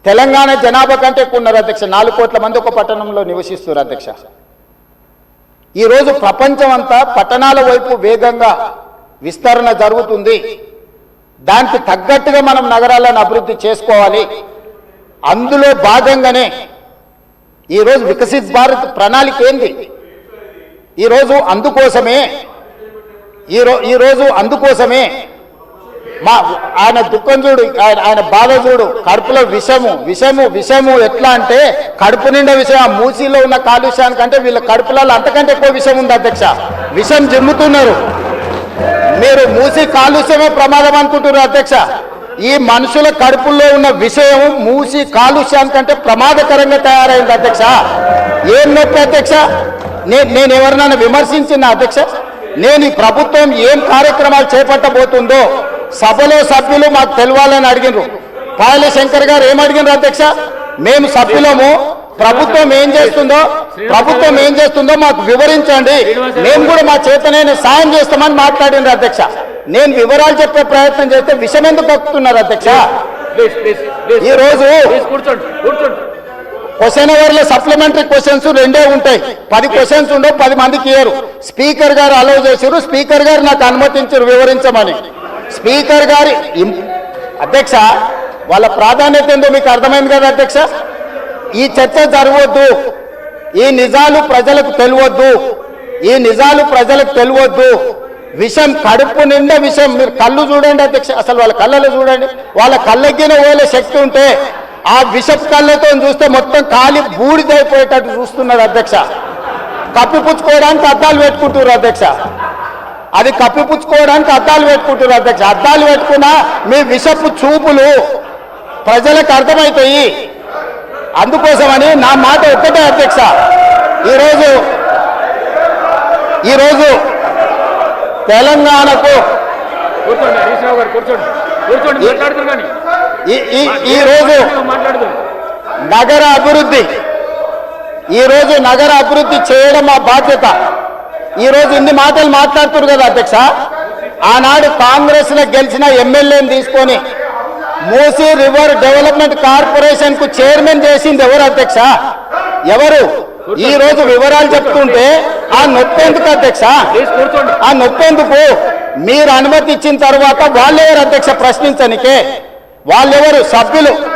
తెలంగాణ జనాభా కంటే ఎక్కువ ఉన్నారు అధ్యక్ష. 4 కోట్ల మంది ఒక పట్టణంలో నివసిస్తున్నారు అధ్యక్ష. ఈరోజు ప్రపంచం అంతా పట్టణాల వైపు వేగంగా విస్తరణ జరుగుతుంది. దానికి తగ్గట్టుగా మనం నగరాలను అభివృద్ధి చేసుకోవాలి. అందులో భాగంగానే ఈరోజు వికసిత్ భారత్ ప్రణాళిక ఏంది? ఈరోజు అందుకోసమే మా ఆయన దుఃఖం చూడు, ఆయన బాధ చూడు, కడుపులో విషము ఎట్లా అంటే కడుపు నిండా విషయం. ఆ మూసీలో ఉన్న కాలుష్యానికంటే వీళ్ళ కడుపులలో అంతకంటే ఎక్కువ విషయం ఉంది అధ్యక్ష. విషం జిమ్ముతున్నారు. మీరు మూసీ కాలుష్యమే ప్రమాదం అనుకుంటున్నారు అధ్యక్ష. ఈ మనుషుల కడుపుల్లో ఉన్న విషయం మూసీ కాలుష్యానికంటే ప్రమాదకరంగా తయారైంది అధ్యక్ష. ఏం నొప్పి అధ్యక్ష? నేను ఎవరినైనా విమర్శించిన అధ్యక్ష? నేను ఈ ప్రభుత్వం ఏం కార్యక్రమాలు చేపట్టబోతుందో సభలో సభ్యులు మాకు తెలవాలని అడిగినారు. పాయల శంకర్ గారు ఏం అడిగినారు అధ్యక్ష? మేము సభ్యులము, ప్రభుత్వం ఏం చేస్తుందో మాకు వివరించండి, మేము కూడా మా చేతనైన సాయం చేస్తామని మాట్లాడినారు అధ్యక్ష. నేను వివరాలు చెప్పే ప్రయత్నం చేస్తే విషయం ఎందుకు కక్కుతున్నారు అధ్యక్ష? ఈరోజు క్వశ్చన్ అవర్లో సప్లిమెంటరీ క్వశ్చన్స్ 2 ఉంటాయి. 10 క్వశ్చన్స్ ఉండవు, 10 మందికి ఇయ్యరు. స్పీకర్ గారు అలౌ చేశారు. స్పీకర్ గారు నాకు అనుమతించారు వివరించమని. స్పీకర్ గారి అధ్యక్ష వాళ్ళ ప్రాధాన్యత ఏందో మీకు అర్థమైంది కదా అధ్యక్ష. ఈ చర్చ జరగవద్దు, ఈ నిజాలు ప్రజలకు తెలియవద్దు. విషం కడుపు నిండా విషం. మీరు కళ్ళు చూడండి అధ్యక్ష, అసలు వాళ్ళ కళ్ళలో చూడండి. వాళ్ళ కళ్ళగిన ఓలే శక్తి ఉంటే ఆ విషపు కళ్ళతో చూస్తే మొత్తం కాలి బూడిదైపోయేటట్టు చూస్తున్నారు అధ్యక్ష. కప్పిపుచ్చుకోవడానికి అద్దాలు పెట్టుకుంటున్నారు అధ్యక్ష. అది కప్పిపుచ్చుకోవడానికి అద్దాలు పెట్టుకుంటున్నారు అధ్యక్ష. అద్దాలు పెట్టుకున్నా మీ విషపు చూపులు ప్రజలకు అర్థమవుతాయి. అందుకోసమని నా మాట ఒక్కటే అధ్యక్ష. ఈరోజు తెలంగాణకు ఈరోజు నగర అభివృద్ధి చేయడం మా బాధ్యత. ఈరోజు ఇన్ని మాటలు మాట్లాడుతున్నారు కదా అధ్యక్ష. ఆనాడు కాంగ్రెస్ లో గెలిచిన ఎమ్మెల్యేని తీసుకొని మూసీ రివర్ డెవలప్మెంట్ కార్పొరేషన్ కు చైర్మన్ చేసింది ఎవరు అధ్యక్ష? ఎవరు? ఈ రోజు వివరాలు చెప్తుంటే ఆ నొప్పెందుకు అధ్యక్ష? ఆ నొప్పెందుకు? మీరు అనుమతి ఇచ్చిన తర్వాత వాళ్ళెవరు అధ్యక్ష ప్రశ్నించనికే? వాళ్ళెవరు? సభ్యులు.